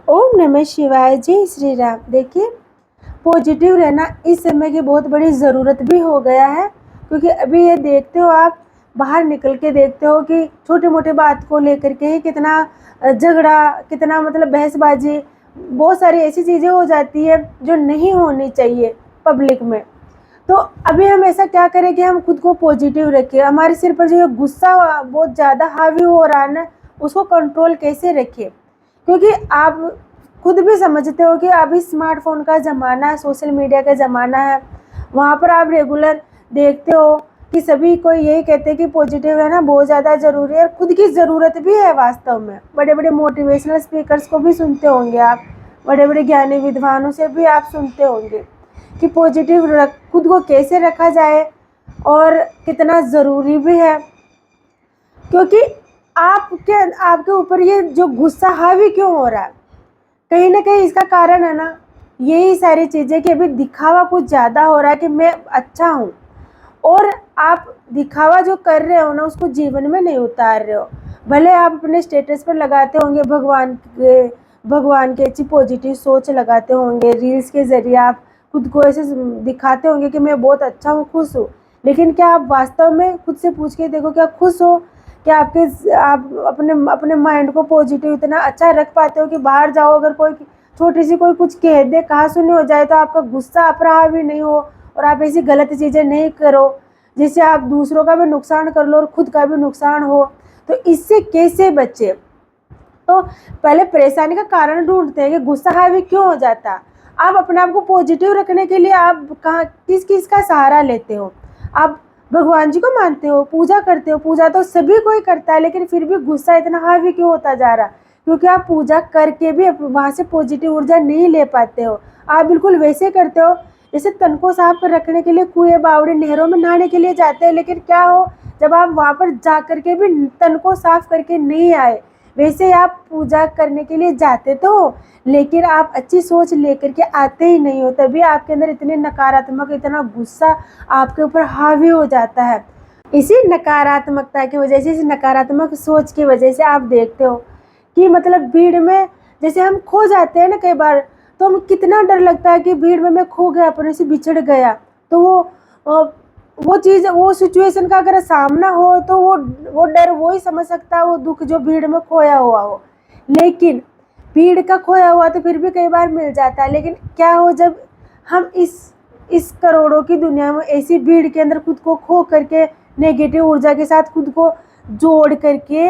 ओम नमः शिवाय, जय श्री राम। देखिए, पॉजिटिव रहना इस समय की बहुत बड़ी ज़रूरत भी हो गया है, क्योंकि अभी ये देखते हो आप, बाहर निकल के देखते हो कि छोटी मोटी बात को लेकर के ही कितना झगड़ा, कितना मतलब बहसबाजी, बहुत सारी ऐसी चीज़ें हो जाती है जो नहीं होनी चाहिए पब्लिक में। तो अभी हम ऐसा क्या करें कि हम खुद को पॉजिटिव रखें। हमारे सिर पर जो ये गुस्सा बहुत ज़्यादा हावी हो रहा है ना, उसको कंट्रोल कैसे रखें, क्योंकि आप खुद भी समझते हो कि अभी स्मार्टफ़ोन का ज़माना है, सोशल मीडिया का ज़माना है। वहाँ पर आप रेगुलर देखते हो कि सभी को यही कहते हैं कि पॉजिटिव रहना बहुत ज़्यादा ज़रूरी है, खुद की ज़रूरत भी है वास्तव में। बड़े-बड़े मोटिवेशनल स्पीकर्स को भी सुनते होंगे आप, बड़े-बड़े ज्ञानी विद्वानों से भी आप सुनते होंगे कि पॉजिटिव खुद को कैसे रखा जाए और कितना ज़रूरी भी है। क्योंकि आपके ऊपर ये जो गुस्सा हावी क्यों हो रहा है, कहीं न कहीं इसका कारण है ना, यही सारी चीज़ें कि अभी दिखावा कुछ ज़्यादा हो रहा है कि मैं अच्छा हूँ, और आप दिखावा जो कर रहे हो ना, उसको जीवन में नहीं उतार रहे हो। भले आप अपने स्टेटस पर लगाते होंगे भगवान की अच्छी पॉजिटिव सोच लगाते होंगे, रील्स के ज़रिए आप खुद को ऐसे दिखाते होंगे कि मैं बहुत अच्छा हूँ, खुश हूँ। लेकिन क्या आप वास्तव में खुद से पूछ के देखो, क्या खुश हो? क्या आप अपने माइंड को पॉजिटिव इतना अच्छा रख पाते हो कि बाहर जाओ, अगर कोई छोटी सी कोई कुछ कह दे, कहा सुनी हो जाए, तो आपका गुस्सा आप रहा भी नहीं हो और आप ऐसी गलत चीज़ें नहीं करो जिससे आप दूसरों का भी नुकसान कर लो और खुद का भी नुकसान हो। तो इससे कैसे बचे? तो पहले परेशानी का कारण ढूंढते हैं कि गुस्सा हावी क्यों हो जाता। आप अपने आप को पॉजिटिव रखने के लिए आप कहाँ किस का सहारा लेते हो? आप भगवान जी को मानते हो, पूजा करते हो, पूजा तो सभी कोई करता है, लेकिन फिर भी गुस्सा इतना हावी क्यों होता जा रहा? क्योंकि आप पूजा करके भी वहाँ से पॉजिटिव ऊर्जा नहीं ले पाते हो। आप बिल्कुल वैसे करते हो जैसे तन को साफ रखने के लिए कुएं, बावड़े, नहरों में नहाने के लिए जाते हैं, लेकिन क्या हो, जब आप वहाँ पर जा करके भी तन को साफ करके नहीं आए, वैसे आप पूजा करने के लिए जाते तो हो, लेकिन आप अच्छी सोच लेकर के आते ही नहीं हो, तभी आपके अंदर इतने नकारात्मक, इतना गुस्सा आपके ऊपर हावी हो जाता है। इसी नकारात्मकता की वजह से, इस नकारात्मक सोच की वजह से आप देखते हो कि मतलब भीड़ में जैसे हम खो जाते हैं ना कई बार, तो हम कितना डर लगता है कि भीड़ में मैं खो गया, अपने से बिछड़ गया, तो वो चीज़, वो सिचुएशन का अगर सामना हो तो वो डर वो ही समझ सकता है, वो दुख जो भीड़ में खोया हुआ हो। लेकिन भीड़ का खोया हुआ तो फिर भी कई बार मिल जाता है, लेकिन क्या हो जब हम इस करोड़ों की दुनिया में ऐसी भीड़ के अंदर खुद को खो करके नेगेटिव ऊर्जा के साथ खुद को जोड़ करके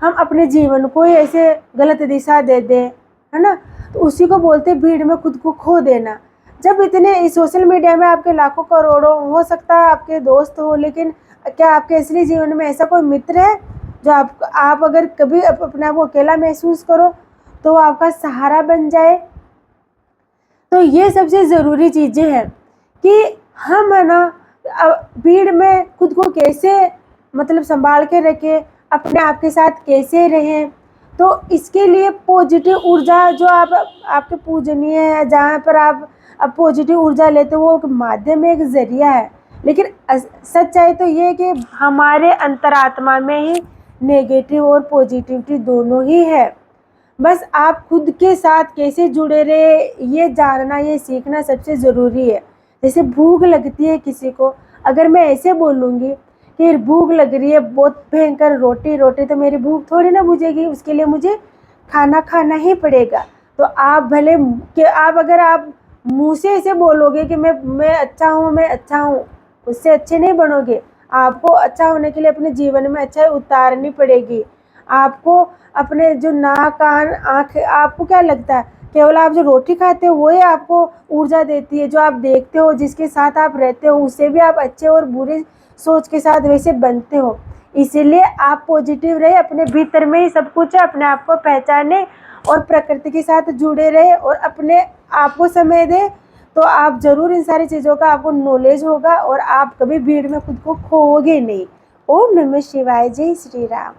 हम अपने जीवन को ही ऐसे गलत दिशा दे दें, है ना, तो उसी को बोलते हैं भीड़ में खुद को खो देना। जब इतने इस सोशल मीडिया में आपके लाखों करोड़ों, हो सकता है आपके दोस्त हो, लेकिन क्या आपके असली जीवन में ऐसा कोई मित्र है जो आप अगर कभी अपने आप को अकेला महसूस करो तो वो आपका सहारा बन जाए? तो ये सबसे ज़रूरी चीज़ें हैं कि हम है ना, भीड़ में खुद को कैसे मतलब संभाल के रखें, अपने आप के साथ कैसे रहें। तो इसके लिए पॉजिटिव ऊर्जा जो आपके पूजनीय है, जहाँ पर आप पॉजिटिव ऊर्जा लेते हो, वो एक माध्यम है, एक ज़रिया है। लेकिन सच्चाई तो ये है कि हमारे अंतरात्मा में ही नेगेटिव और पॉजिटिविटी दोनों ही है। बस आप खुद के साथ कैसे जुड़े रहे, ये जानना, ये सीखना सबसे ज़रूरी है। जैसे भूख लगती है किसी को, अगर मैं ऐसे बोलूँगी कि भूख लग रही है बहुत भयंकर, रोटी रोटी, तो मेरी भूख थोड़ी ना बुझेगी, उसके लिए मुझे खाना खाना ही पड़ेगा। तो आप भले कि आप अगर आप मुँह से ऐसे बोलोगे कि मैं अच्छा हूँ, मैं अच्छा हूँ, उससे अच्छे नहीं बनोगे। आपको अच्छा होने के लिए अपने जीवन में अच्छाई उतारनी पड़ेगी। आपको अपने जो नाक, कान, आँख, आपको क्या लगता है केवल आप जो रोटी खाते हो वही आपको ऊर्जा देती है? जो आप देखते हो, जिसके साथ आप रहते हो, उससे भी आप अच्छे और बुरे सोच के साथ वैसे बनते हो। इसीलिए आप पॉजिटिव रहे, अपने भीतर में ही सब कुछ है, अपने आप को पहचाने और प्रकृति के साथ जुड़े रहे और अपने आप को समय दें, तो आप ज़रूर इन सारी चीज़ों का आपको नॉलेज होगा और आप कभी भीड़ में खुद को खोओगे नहीं। ओम नमः शिवाय, जय श्री राम।